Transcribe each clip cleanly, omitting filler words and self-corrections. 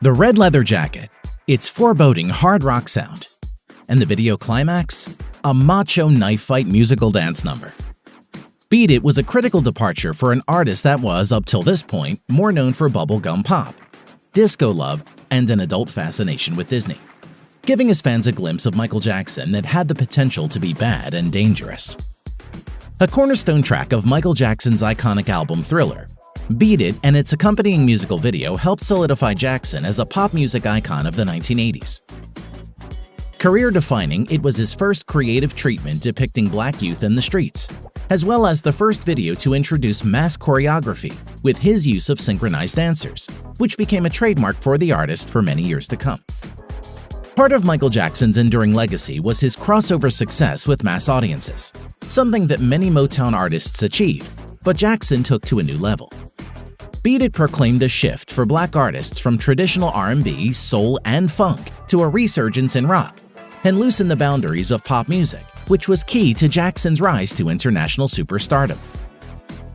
The red leather jacket, its foreboding hard rock sound, and the video climax, a macho knife fight musical dance number. Beat It was a critical departure for an artist that was, up till this point, more known for bubblegum pop, disco love, and an adult fascination with Disney, giving his fans a glimpse of Michael Jackson that had the potential to be bad and dangerous. A cornerstone track of Michael Jackson's iconic album Thriller, Beat It and its accompanying musical video helped solidify Jackson as a pop music icon of the 1980s. Career-defining, it was his first creative treatment depicting black youth in the streets, as well as the first video to introduce mass choreography with his use of synchronized dancers, which became a trademark for the artist for many years to come. Part of Michael Jackson's enduring legacy was his crossover success with mass audiences, something that many Motown artists achieved, but Jackson took to a new level. Beat It proclaimed a shift for black artists from traditional R&B, soul, and funk to a resurgence in rock, and loosened the boundaries of pop music, which was key to Jackson's rise to international superstardom.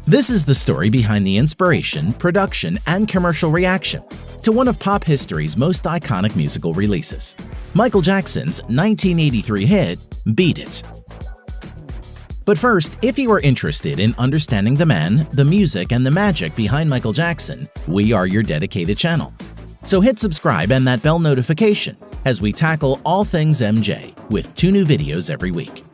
This is the story behind the inspiration, production, and commercial reaction to one of pop history's most iconic musical releases, Michael Jackson's 1983 hit, Beat It. But first, if you are interested in understanding the man, the music, and the magic behind Michael Jackson, we are your dedicated channel. So hit subscribe and that bell notification as we tackle all things MJ with 2 new videos every week.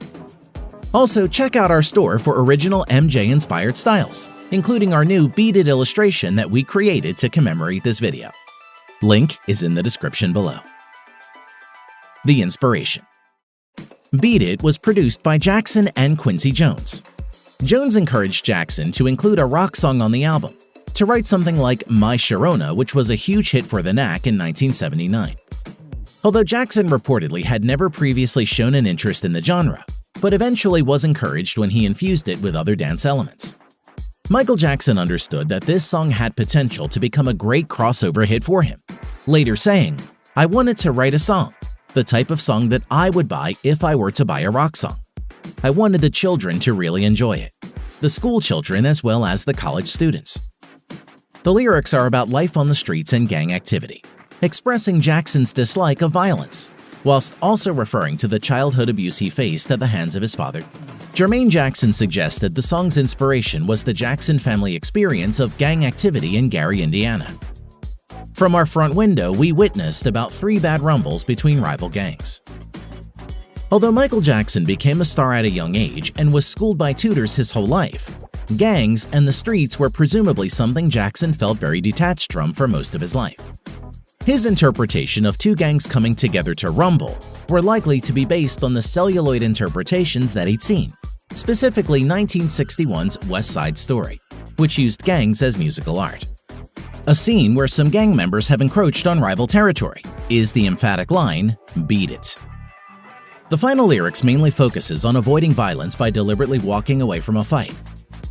Also, check out our store for original MJ-inspired styles, including our new Beat It illustration that we created to commemorate this video. Link is in the description below. The inspiration. Beat It was produced by Jackson and Quincy Jones. Jones encouraged Jackson to include a rock song on the album, to write something like My Sharona, which was a huge hit for the Knack in 1979. Although Jackson reportedly had never previously shown an interest in the genre, but eventually was encouraged when he infused it with other dance elements. Michael Jackson understood that this song had potential to become a great crossover hit for him, later saying, "I wanted to write a song, the type of song that I would buy if I were to buy a rock song. I wanted the children to really enjoy it, the school children as well as the college students." The lyrics are about life on the streets and gang activity, expressing Jackson's dislike of violence, whilst also referring to the childhood abuse he faced at the hands of his father. Jermaine Jackson suggested the song's inspiration was the Jackson family experience of gang activity in Gary, Indiana. From our front window, we witnessed about 3 bad rumbles between rival gangs. Although Michael Jackson became a star at a young age and was schooled by tutors his whole life, gangs and the streets were presumably something Jackson felt very detached from for most of his life. His interpretation of 2 gangs coming together to rumble were likely to be based on the celluloid interpretations that he'd seen, specifically 1961's West Side Story, which used gangs as musical art. A scene where some gang members have encroached on rival territory is the emphatic line, "Beat It." The final lyrics mainly focuses on avoiding violence by deliberately walking away from a fight.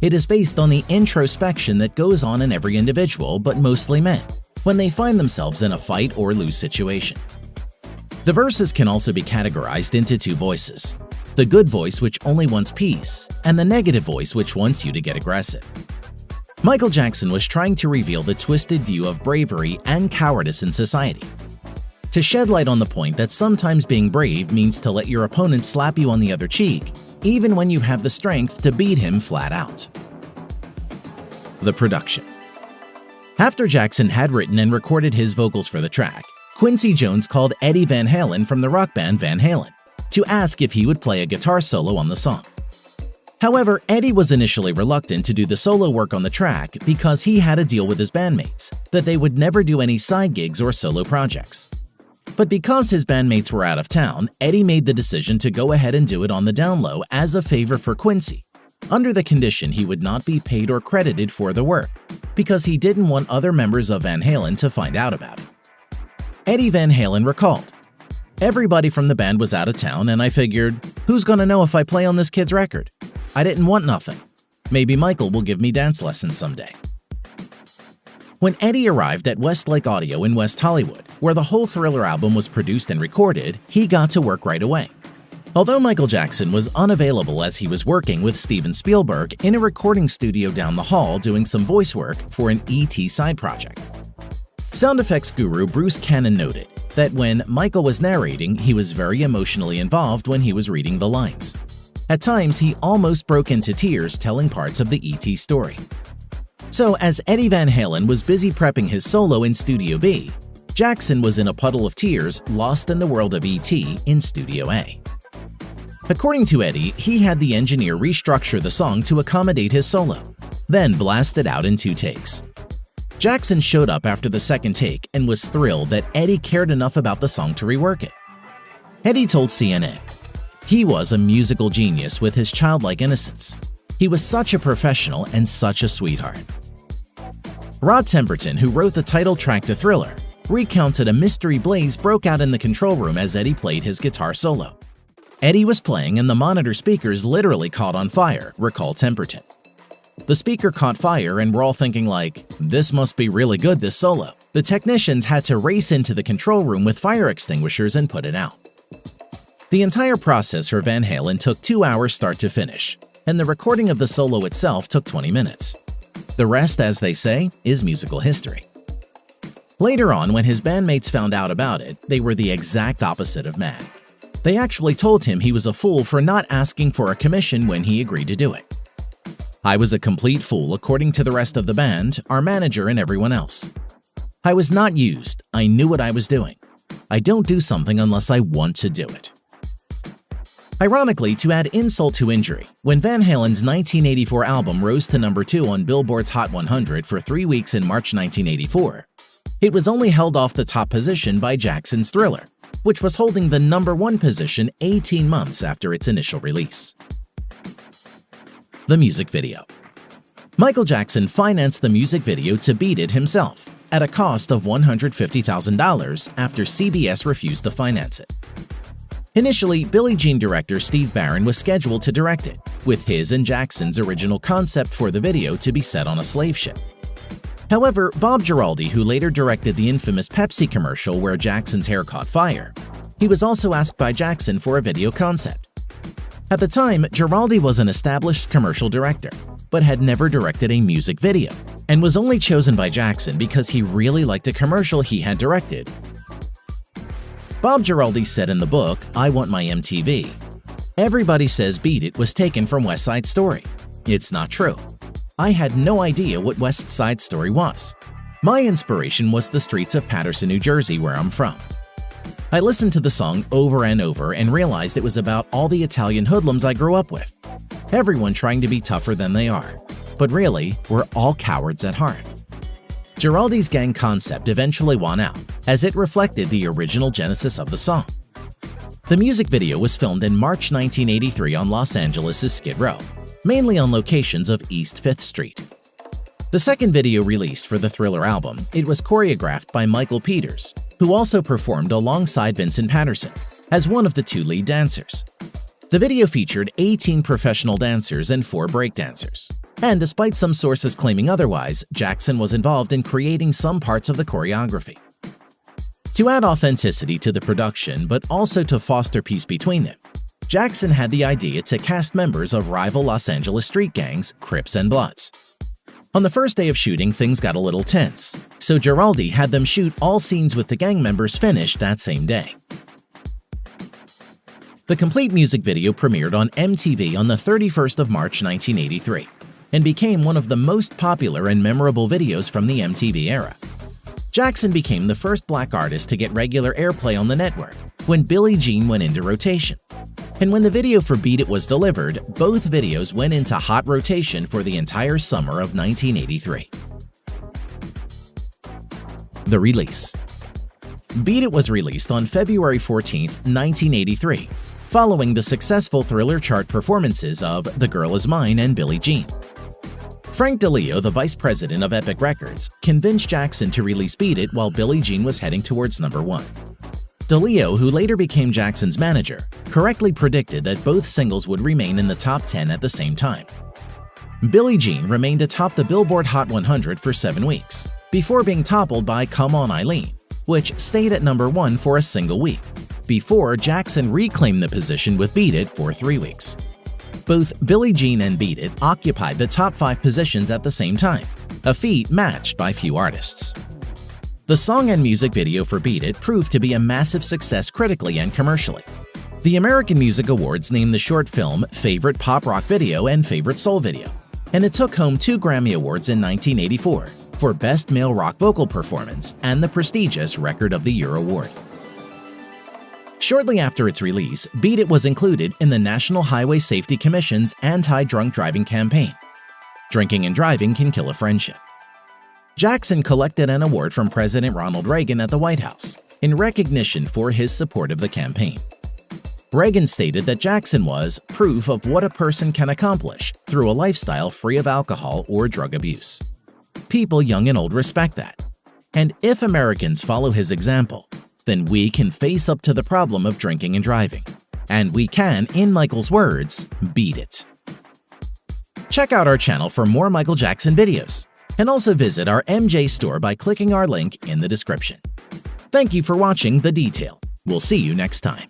It is based on the introspection that goes on in every individual, but mostly men, when they find themselves in a fight or lose situation. The verses can also be categorized into 2 voices, the good voice which only wants peace, and the negative voice which wants you to get aggressive. Michael Jackson was trying to reveal the twisted view of bravery and cowardice in society, to shed light on the point that sometimes being brave means to let your opponent slap you on the other cheek, even when you have the strength to beat him flat out. The production. After Jackson had written and recorded his vocals for the track, Quincy Jones called Eddie Van Halen from the rock band Van Halen to ask if he would play a guitar solo on the song. However, Eddie was initially reluctant to do the solo work on the track because he had a deal with his bandmates that they would never do any side gigs or solo projects. But because his bandmates were out of town, Eddie made the decision to go ahead and do it on the down low as a favor for Quincy, under the condition he would not be paid or credited for the work, because he didn't want other members of Van Halen to find out about it. Eddie Van Halen recalled, "Everybody from the band was out of town and I figured, who's gonna know if I play on this kid's record? I didn't want nothing. Maybe Michael will give me dance lessons someday." When Eddie arrived at Westlake Audio in West Hollywood, where the whole Thriller album was produced and recorded, he got to work right away. Although Michael Jackson was unavailable as he was working with Steven Spielberg in a recording studio down the hall doing some voice work for an E.T. side project. Sound effects guru Bruce Cannon noted that when Michael was narrating, he was very emotionally involved when he was reading the lines. At times, he almost broke into tears telling parts of the E.T. story. So, as Eddie Van Halen was busy prepping his solo in Studio B, Jackson was in a puddle of tears, lost in the world of E.T. in Studio A. According to Eddie, he had the engineer restructure the song to accommodate his solo, then blast it out in 2 takes. Jackson showed up after the second take and was thrilled that Eddie cared enough about the song to rework it. Eddie told CNN, "He was a musical genius with his childlike innocence. He was such a professional and such a sweetheart." Rod Temperton, who wrote the title track to Thriller, recounted a mystery blaze broke out in the control room as Eddie played his guitar solo. Eddie was playing and the monitor speakers literally caught on fire, recalled Temperton. The speaker caught fire and we're all thinking like, this must be really good, this solo. The technicians had to race into the control room with fire extinguishers and put it out. The entire process for Van Halen took 2 hours start to finish, and the recording of the solo itself took 20 minutes. The rest, as they say, is musical history. Later on, when his bandmates found out about it, they were the exact opposite of mad. They actually told him he was a fool for not asking for a commission when he agreed to do it. "I was a complete fool according to the rest of the band, our manager, and everyone else. I was not used. I knew what I was doing. I don't do something unless I want to do it." Ironically, to add insult to injury, when Van Halen's 1984 album rose to number 2 on Billboard's Hot 100 for 3 weeks in March 1984, it was only held off the top position by Jackson's Thriller, which was holding the number 1 position 18 months after its initial release. The music video. Michael Jackson financed the music video to Beat It himself at a cost of $150,000 after CBS refused to finance it. Initially, Billie Jean director Steve Barron was scheduled to direct it, with his and Jackson's original concept for the video to be set on a slave ship. However, Bob Giraldi, who later directed the infamous Pepsi commercial where Jackson's hair caught fire, he was also asked by Jackson for a video concept. At the time, Giraldi was an established commercial director, but had never directed a music video, and was only chosen by Jackson because he really liked a commercial he had directed. Bob Giraldi said in the book, "I Want My MTV, everybody says Beat It was taken from West Side Story. It's not true. I had no idea what West Side Story was. My inspiration was the streets of Paterson, New Jersey, where I'm from. I listened to the song over and over and realized it was about all the Italian hoodlums I grew up with. Everyone trying to be tougher than they are. But really, we're all cowards at heart." Giraldi's gang concept eventually won out, as it reflected the original genesis of the song. The music video was filmed in March 1983 on Los Angeles' Skid Row, mainly on locations of East 5th Street. The second video released for the Thriller album, it was choreographed by Michael Peters, who also performed alongside Vincent Patterson as one of the 2 lead dancers. The video featured 18 professional dancers and 4 breakdancers. And despite some sources claiming otherwise, Jackson was involved in creating some parts of the choreography. To add authenticity to the production, but also to foster peace between them, Jackson had the idea to cast members of rival Los Angeles street gangs, Crips and Bloods. On the first day of shooting, things got a little tense, so Giraldi had them shoot all scenes with the gang members finished that same day. The complete music video premiered on MTV on the 31st of March 1983 and became one of the most popular and memorable videos from the MTV era. Jackson became the first black artist to get regular airplay on the network when Billie Jean went into rotation. And when the video for Beat It was delivered, both videos went into hot rotation for the entire summer of 1983. The release. Beat It was released on February 14, 1983, following the successful Thriller chart performances of The Girl Is Mine and Billie Jean. Frank DeLeo, the vice president of Epic Records, convinced Jackson to release Beat It while Billie Jean was heading towards number 1. DeLeo, who later became Jackson's manager, correctly predicted that both singles would remain in the top 10 at the same time. Billie Jean remained atop the Billboard Hot 100 for 7 weeks, before being toppled by Come On Eileen, which stayed at number 1 for a single week, before Jackson reclaimed the position with Beat It for 3 weeks. Both Billie Jean and Beat It occupied the top 5 positions at the same time, a feat matched by few artists. The song and music video for Beat It proved to be a massive success critically and commercially. The American Music Awards named the short film Favorite Pop Rock Video and Favorite Soul Video, and it took home 2 Grammy Awards in 1984 for Best Male Rock Vocal Performance and the prestigious Record of the Year award. Shortly after its release, Beat It was included in the National Highway Safety Commission's anti-drunk driving campaign. Drinking and driving can kill a friendship. Jackson collected an award from President Ronald Reagan at the White House in recognition for his support of the campaign. Reagan stated that Jackson was proof of what a person can accomplish through a lifestyle free of alcohol or drug abuse. People young and old respect that. And if Americans follow his example, then we can face up to the problem of drinking and driving. And we can, in Michael's words, beat it. Check out our channel for more Michael Jackson videos, and also visit our MJ store by clicking our link in the description. Thank you for watching The Detail. We'll see you next time.